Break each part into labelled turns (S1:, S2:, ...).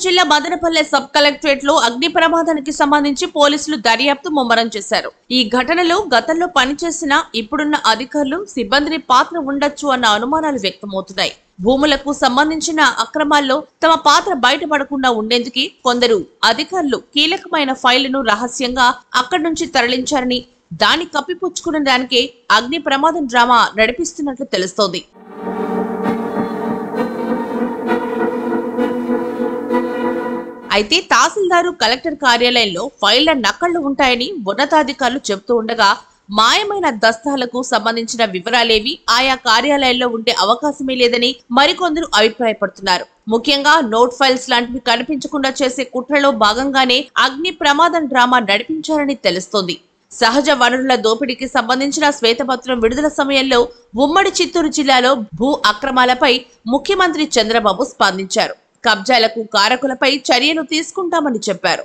S1: జిల్లా Madanapalle sub collectorate లో అగ్ని ప్రమాదానికి సంబంధించి పోలీసులు దర్యాప్తు ముమ్మరం చేశారు. ఈ ఘటనలో గతంలో పనిచేసిన ఇప్పుడున్న అధికారులు సిబ్బంది పాత్ర ఉండొచ్చు అన్న అనుమానాలు వ్యక్తమవుతున్నాయి. భూములకు సంబంధించిన అక్రమాల్లో తమ పాత్ర బయటపడకుండా ఉండేందుకు కొందరు అధికారులు కీలకమైన ఫైళ్లను రహస్యంగా అక్కడి నుంచి తరలించారని, దాన్ని కప్పిపుచ్చుకున్న దానికే అగ్ని ప్రమాదం డ్రామా నడిపిస్తున్నట్లు తెలుస్తోంది. అయితే తహసీల్దారు కలెక్టర్ కార్యాలయంలో ఫైళ్ల నకళ్లు ఉంటాయని ఉన్నతాధికారులు చెబుతూ ఉండగా, మాయమైన దస్తాలకు సంబంధించిన వివరాలేవి ఆయా కార్యాలయాల్లో ఉండే అవకాశమే లేదని మరికొందరు అభిప్రాయపడుతున్నారు. ముఖ్యంగా నోట్ ఫైల్స్ లాంటివి కనిపించకుండా చేసే కుట్రలో భాగంగానే అగ్ని ప్రమాదం డ్రామా నడిపించారని తెలుస్తోంది. సహజ వనరుల దోపిడీకి సంబంధించిన శ్వేతపత్రం విడుదల సమయంలో ఉమ్మడి చిత్తూరు జిల్లాలో భూ అక్రమాలపై ముఖ్యమంత్రి చంద్రబాబు స్పందించారు. కబ్జాలకు కారకులపై చర్యలు తీసుకుంటామని చెప్పారు.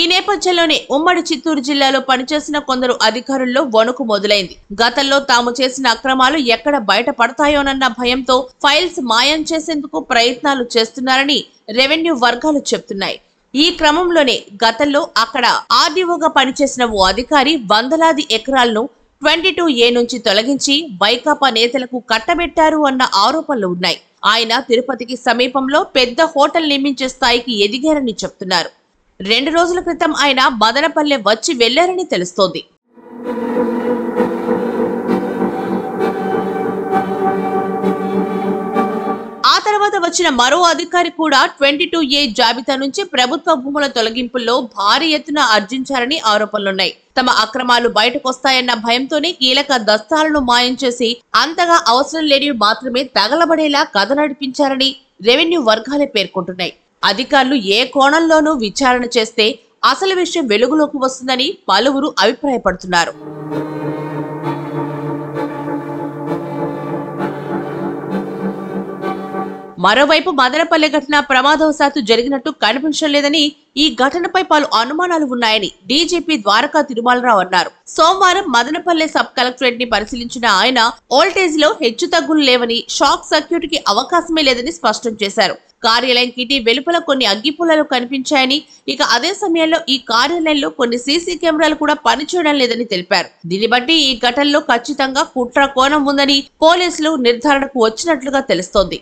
S1: ఈ నేపథ్యంలోనే ఉమ్మడి చిత్తూరు జిల్లాలో పనిచేసిన కొందరు అధికారుల్లో వణుకు మొదలైంది. గతంలో తాము చేసిన అక్రమాలు ఎక్కడ బయటపడతాయోనన్న భయంతో ఫైల్స్ మాయం చేసేందుకు ప్రయత్నాలు చేస్తున్నారని రెవెన్యూ వర్గాలు చెప్తున్నాయి. ఈ క్రమంలోనే గతంలో అక్కడ ఆర్డీఓగా పనిచేసిన ఓ అధికారి వందలాది ఎకరాలను 22A నుంచి తొలగించి వైకాపా నేతలకు కట్టబెట్టారు అన్న ఆరోపణలు ఉన్నాయి. ఆయన తిరుపతికి సమీపంలో పెద్ద హోటల్ నిర్మించే స్థాయికి ఎదిగారని చెప్తున్నారు. 2 రోజుల క్రితం ఆయన మదనపల్లె వచ్చి వెళ్లారని తెలుస్తోంది. ఆ తర్వాత వచ్చిన మరో అధికారి కూడా 22A జాబితా నుంచి ప్రభుత్వ భూముల తొలగింపుల్లో భారీ ఎత్తున ఆర్జించారని ఆరోపణలున్నాయి. తమ అక్రమాలు బయటకొస్తాయన్న భయంతోనే కీలక దస్తాలను మాయం చేసి అంతగా అవసరం లేనివి మాత్రమే తగలబడేలా కథ నడిపించారని రెవెన్యూ వర్గాలే పేర్కొంటున్నాయి. అధికారులు ఏ కోణంలోనూ విచారణ చేస్తే అసలు విషయం వెలుగులోకి వస్తుందని పలువురు అభిప్రాయపడుతున్నారు. మరోవైపు మదనపల్లె ఘటన ప్రమాదవశాత్తు జరిగినట్టు కనిపించలేదని, ఈ ఘటనపై పలు అనుమానాలు ఉన్నాయని డీజీపీ ద్వారకా తిరుమలరావు అన్నారు. సోమవారం మదనపల్లె సబ్ కలెక్టరేట్ ని పరిశీలించిన ఆయన వోల్టేజ్ లో హెచ్చుతగ్గులు లేవని, షాక్ సర్క్యూట్ కి అవకాశమే లేదని స్పష్టం చేశారు. కార్యాలయం కిటి వెలుపల కొన్ని అగ్గిపుల్లలు కనిపించాయని, ఇక అదే సమయంలో ఈ కార్యాలయంలో కొన్ని సీసీ కెమెరాలు కూడా పనిచేయడం లేదని తెలిపారు. దీన్ని బట్టి ఈ ఘటనలో ఖచ్చితంగా కుట్ర కోణం ఉందని పోలీసులు నిర్ధారణకు వచ్చినట్లుగా తెలుస్తోంది.